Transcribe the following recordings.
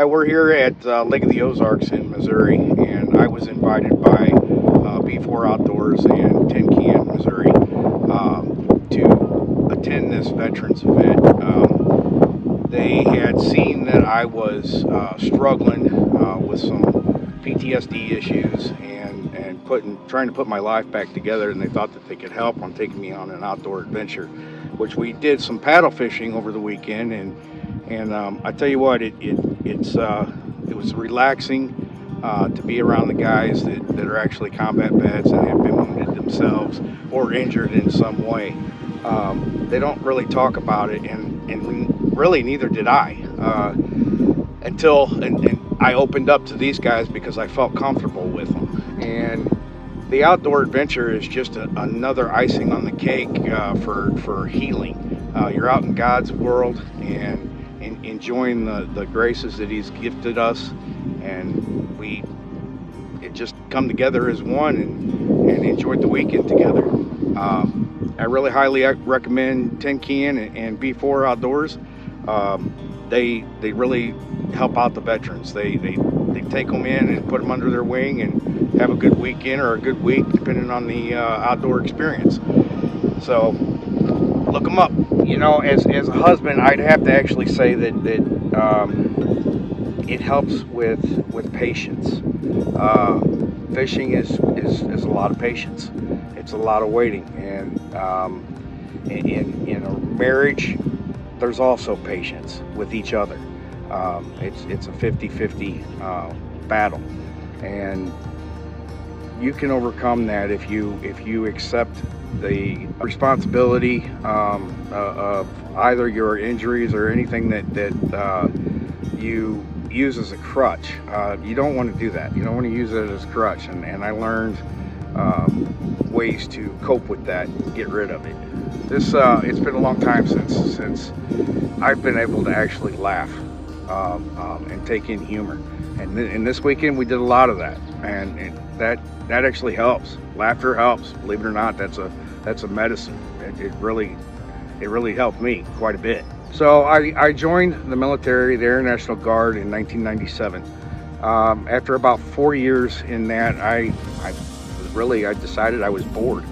We're here at Lake of the Ozarks in Missouri, and I was invited by B4 Outdoors and Tin Can, Missouri, to attend this veterans event. They had seen that I was struggling with some PTSD issues and trying to put my life back together, and they thought that they could help on taking me on an outdoor adventure, which we did some paddle fishing over the weekend, and I tell you what, it was relaxing to be around the guys that are actually combat vets and have been wounded themselves or injured in some way. They don't really talk about it, and really neither did I and I opened up to these guys because I felt comfortable with them. And the outdoor adventure is just another icing on the cake for healing. You're out in God's world and enjoying the graces that He's gifted us, and we it just come together as one and enjoyed the weekend together. I really highly recommend Tin Can and B4 Outdoors. They really help out the veterans. They take them in and put them under their wing and have a good weekend or a good week, depending on the outdoor experience. So look them up. As a husband, I'd have to actually say that it helps with patience. Fishing is a lot of patience. It's a lot of waiting, and in a marriage, there's also patience with each other. It's a 50-50 battle, and you can overcome that if you accept the responsibility of either your injuries or anything that you use as a crutch. You don't want to do that. You don't want to use it as a crutch, and I learned ways to cope with that and get rid of it. It's been a long time since I've been able to actually laugh and take in humor, and this weekend we did a lot of that, and that actually helps. Laughter helps, believe it or not. That's a medicine. It really helped me quite a bit. So I joined the military, the Air National Guard, in 1997. After about 4 years in that, I decided I was bored.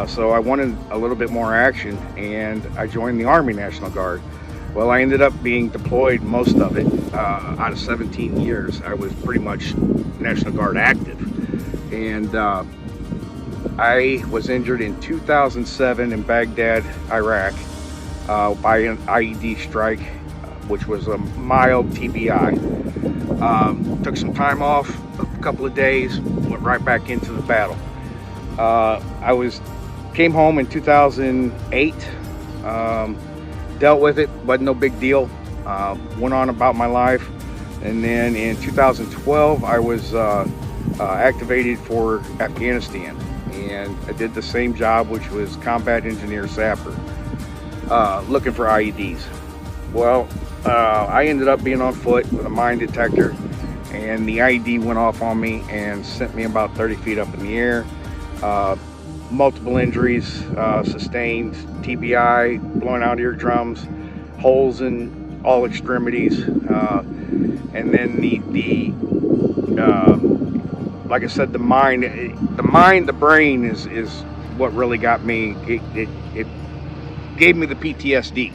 So I wanted a little bit more action, and I joined the Army National Guard. Well, I ended up being deployed most of it. Out of 17 years, I was pretty much National Guard active. And I was injured in 2007 in Baghdad, Iraq, by an IED strike, which was a mild TBI. Took some time off, a couple of days, went right back into the battle. Came home in 2008, dealt with it, wasn't no big deal, went on about my life, and then in 2012 I was activated for Afghanistan, and I did the same job, which was combat engineer sapper, looking for IEDs. Well, I ended up being on foot with a mine detector, and the IED went off on me and sent me about 30 feet up in the air. Multiple injuries sustained, TBI, blowing out eardrums, holes in all extremities, and then like I said, the brain is what really got me. It gave me the PTSD,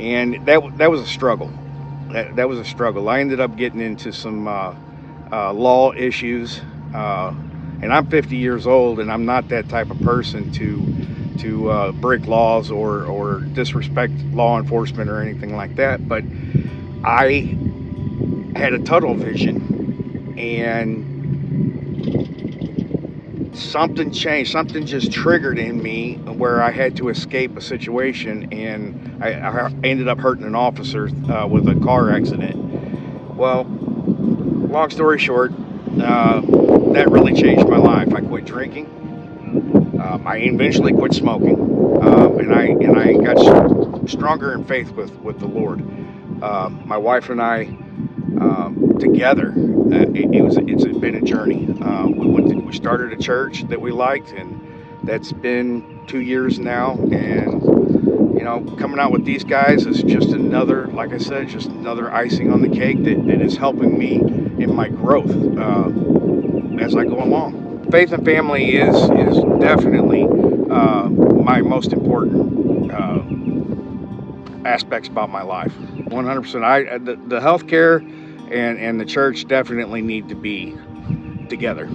and that was a struggle. That was a struggle. I ended up getting into some law issues. And I'm 50 years old, and I'm not that type of person to break laws or disrespect law enforcement or anything like that. But I had a tunnel vision, and something changed. Something just triggered in me where I had to escape a situation, and I ended up hurting an officer with a car accident. Well, long story short, that really changed my life. I quit drinking. I eventually quit smoking, and I got stronger in faith with the Lord. My wife and I together, it's been a journey. We started a church that we liked, and that's been 2 years now. And coming out with these guys is just another, like I said, just another icing on the cake that is helping me in my growth as I go along. Faith and family is definitely my most important aspects about my life. 100%. The healthcare and the church definitely need to be together.